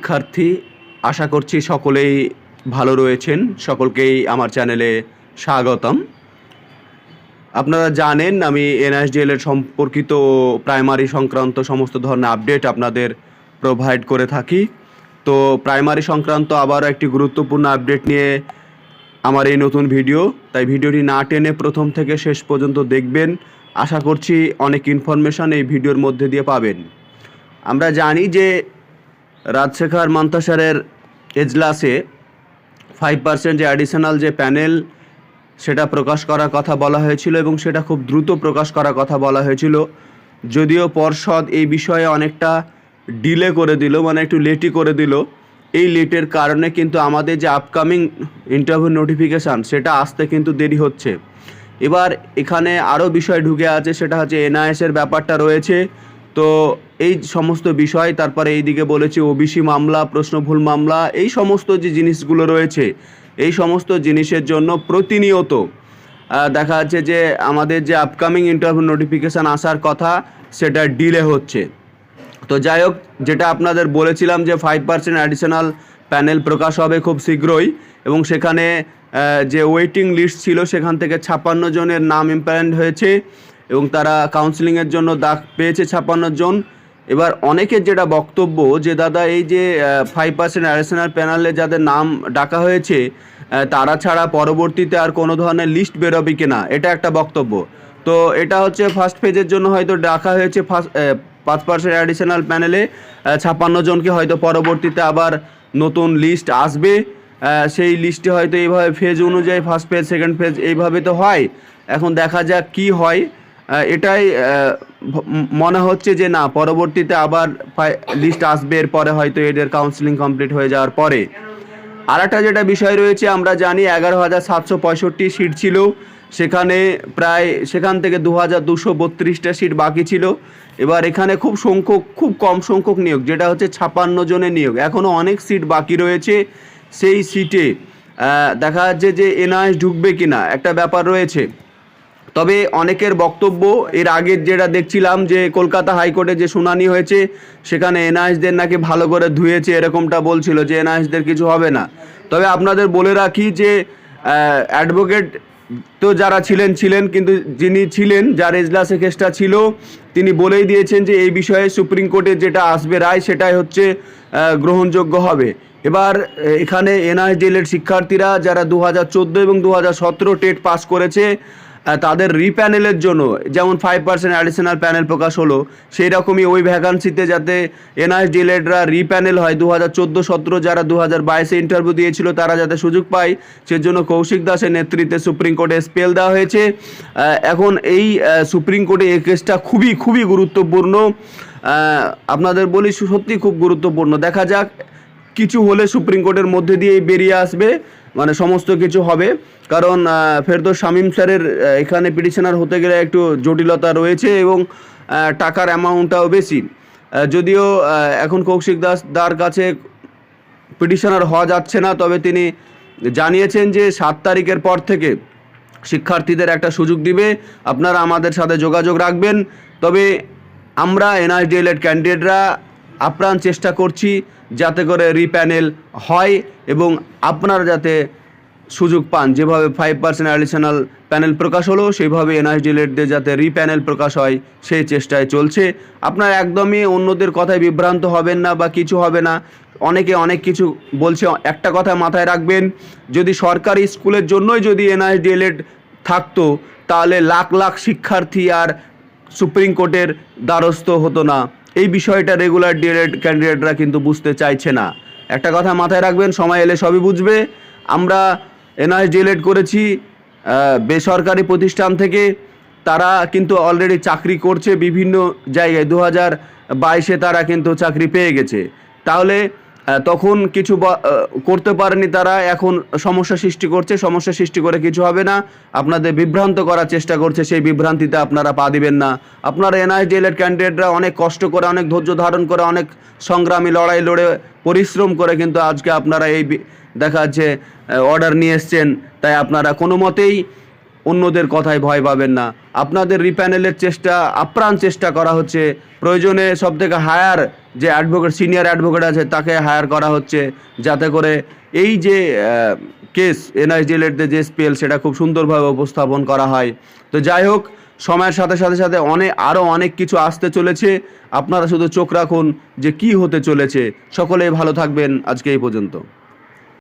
শিক্ষার্থী, আশা করছি সকলেই ভালো রয়েছেন। সকলকেই আমার চ্যানেলে স্বাগতম। আপনারা জানেন আমি এনআইএসডিএল এর সম্পর্কিত প্রাইমারি সংক্রান্ত সমস্ত ধরনের আপডেট আপনাদের প্রোভাইড করে থাকি। তো প্রাইমারি সংক্রান্ত আবারও একটি গুরুত্বপূর্ণ আপডেট নিয়ে আমার এই নতুন ভিডিও, তাই ভিডিওটি না টেনে প্রথম থেকে শেষ পর্যন্ত দেখবেন। আশা করছি অনেক ইনফরমেশন এই ভিডিওর মধ্যে দিয়ে পাবেন। আমরা জানি যে রাজশেখর মান্তাসারের এজলাসে 5% যে অ্যাডিশনাল যে প্যানেল সেটা প্রকাশ করার কথা বলা হয়েছিল এবং সেটা খুব দ্রুত প্রকাশ করার কথা বলা হয়েছিল। যদিও পর্ষদ এই বিষয়ে অনেকটা ডিলে করে দিল, মানে একটু লেটই করে দিল। এই লেটের কারণে কিন্তু আমাদের যে আপকামিং ইন্টারভিউ নোটিফিকেশান সেটা আসতে কিন্তু দেরি হচ্ছে। এবার এখানে আরও বিষয় ঢুকে আছে, সেটা হচ্ছে এনআইএসের ব্যাপারটা রয়েছে। তো এই সমস্ত বিষয়, তারপরে এইদিকে বলেছে ওবিসি মামলা, প্রশ্নভুল মামলা, এই সমস্ত যে জিনিসগুলো রয়েছে, এই সমস্ত জিনিসের জন্য প্রতিনিয়ত দেখা যাচ্ছে যে আমাদের যে আপকামিং ইন্টারভিউ নোটিফিকেশান আসার কথা সেটা ডিলে হচ্ছে। তো যাই হোক, যেটা আপনাদের বলেছিলাম যে 5% অ্যাডিশনাল প্যানেল প্রকাশ হবে খুব শীঘ্রই, এবং সেখানে যে ওয়েটিং লিস্ট ছিল সেখান থেকে 56 জনের নাম ইমপ্যানেন্ট হয়েছে এবং তারা কাউন্সিলিংয়ের জন্য ডাক পেয়েছে 56 জন। এবার অনেকের যেটা বক্তব্য যে দাদা এই যে 5% অ্যাডিশনাল প্যানেলে যাদের নাম ডাকা হয়েছে তারা ছাড়া পরবর্তীতে আর কোনো ধরনের লিস্ট বেরোবে কিনা, এটা একটা বক্তব্য। তো এটা হচ্ছে ফার্স্ট ফেজের জন্য হয়তো ডাকা হয়েছে 5% অ্যাডিশনাল প্যানেলে 56 জনকে, হয়তো পরবর্তীতে আবার নতুন লিস্ট আসবে। সেই লিস্টে হয়তো এইভাবে ফেজ অনুযায়ী ফার্স্ট ফেজ, সেকেন্ড ফেজ, এইভাবে তো হয়। এখন দেখা যাক কি হয়। এটাই মনে হচ্ছে যে না, পরবর্তীতে আবার লিস্ট আসবে, এরপরে হয়তো এদের কাউন্সিলিং কমপ্লিট হয়ে যাওয়ার পরে। আর একটা যেটা বিষয় রয়েছে, আমরা জানি 11,765 সিট ছিল, সেখান থেকে 2,232টা সিট বাকি ছিল। এবার এখানে খুব কম সংখ্যক নিয়োগ, যেটা হচ্ছে 56 জনের নিয়োগ। এখনও অনেক সিট বাকি রয়েছে। সেই সিটে দেখা যাচ্ছে যে এনআইএস ঢুকবে কিনা একটা ব্যাপার রয়েছে। তবে অনেকের বক্তব্য, এর আগের যেটা দেখছিলাম যে কলকাতা হাইকোর্টে যে শুনানি হয়েছে সেখানে এনআইএসদের নাকি ভালো করে ধুয়েছে, এরকমটা বলছিল যে এনআইএসদের কিছু হবে না। তবে আপনাদের বলে রাখি যে অ্যাডভোকেট তো যারা ছিলেন, কিন্তু যিনি ছিলেন, যার এজলাসে কেসটা ছিল, তিনি বলেই দিয়েছেন যে এই বিষয়ে সুপ্রিম কোর্টের যেটা আসবে রায় সেটাই হচ্ছে গ্রহণযোগ্য হবে। এবার এখানে এনআইএসডিএল শিক্ষার্থীরা যারা 2014 এবং 2017 টেট পাস করেছে তাদের রিপ্যানেলের জন্য, যেমন 5% অ্যাডিশনাল প্যানেল প্রকাশ হলো, সেই রকমই ওই ভ্যাকান্সিতে যাতে এনআইএসডিএলরা রিপ্যানেল হয়, 2014-17 যারা 2022-এ ইন্টারভিউ দিয়েছিল তারা যাতে সুযোগ পায়, সেজন্য কৌশিক দাসের নেতৃত্বে সুপ্রিম কোর্টে স্পেল দেওয়া হয়েছে। এখন এই সুপ্রিম কোর্টে এই কেসটা খুবই গুরুত্বপূর্ণ। আপনাদের বলি সত্যি খুব গুরুত্বপূর্ণ। দেখা যাক, কিছু হলে সুপ্রিম কোর্টের মধ্যে দিয়েই বেরিয়ে আসবে, মানে সমস্ত কিছু হবে। কারণ ফেরদৌস শামীম স্যারের এখানে পিটিশনার হতে গেলে একটু জটিলতা রয়েছে এবং টাকার অ্যামাউন্টটাও বেশি। যদিও এখন কৌশিক দার কাছে পিটিশনার হওয়া যাচ্ছে না, তবে তিনি জানিয়েছেন যে 7 তারিখের পর থেকে শিক্ষার্থীদের একটা সুযোগ দিবে, আপনারা আমাদের সাথে যোগাযোগ রাখবেন। তবে আমরা এনআইএসডিএল ক্যান্ডিডেটরা আপ্রাণ চেষ্টা করছি যাতে করে রিপ্যানেল হয় এবং আপনারা যাতে সুযোগ পান। যেভাবে 5% অ্যাডিশনাল প্যানেল প্রকাশ হলো, সেইভাবে এনআইএসডিএলদের যাতে রিপ্যানেল প্রকাশ হয় সেই চেষ্টায় চলছে। আপনারা একদমই অন্যদের কথায় বিভ্রান্ত হবেন না বা কিছু হবে না। অনেকে অনেক কিছু বলছে, একটা কথা মাথায় রাখবেন, যদি সরকারি স্কুলের জন্যই যদি এনআইএসডিএল থাকতো তাহলে লাখ লাখ শিক্ষার্থী আর সুপ্রিম কোর্টের দ্বারস্থ হতো না। এই বিষয়টা রেগুলার ডিএলএড ক্যান্ডিডেটরা কিন্তু বুঝতে চাইছে না। একটা কথা মাথায় রাখবেন, সময় এলে সবই বুঝবে। আমরা এনআইএসডিএল করেছি বেসরকারি প্রতিষ্ঠান থেকে, তারা কিন্তু অলরেডি চাকরি করছে বিভিন্ন জায়গায়। 2022-এ তারা কিন্তু চাকরি পেয়ে গেছে। তাহলে তখন কিছু করতে পারেনি তারা, এখন সমস্যা সৃষ্টি করে কিছু হবে না। আপনাদের বিভ্রান্ত করার চেষ্টা করছে, সেই বিভ্রান্তিতে আপনারা পা দিবেন না। আপনারা এনআইএসডিএল ক্যান্ডিডেটরা অনেক কষ্ট করে, অনেক ধৈর্য ধারণ করে, অনেক সংগ্রামী লড়াই লড়ে পরিশ্রম করে কিন্তু আজকে আপনারা এই দেখা যাচ্ছে অর্ডার নিয়ে এসছেন। তাই আপনারা কোনো মতেই অন্যদের কথায় ভয় পাবেন না। আপনাদের রিপ্যানেলের আপ্রাণ চেষ্টা করা হচ্ছে। প্রয়োজনে সবথেকে হায়ার যে অ্যাডভোকেট, সিনিয়র অ্যাডভোকেট আছে তাকে হায়ার করা হচ্ছে, যাতে করে এই যে কেস এনআইডিএলের যে স্পেল সেটা খুব সুন্দরভাবে উপস্থাপন করা হয়। তো যাই হোক, সময়ের সাথে সাথে সাথে আরও অনেক কিছু আসতে চলেছে। আপনারা শুধু চোখ রাখুন যে কি হতে চলেছে। সকলেই ভালো থাকবেন। আজকে এই পর্যন্ত।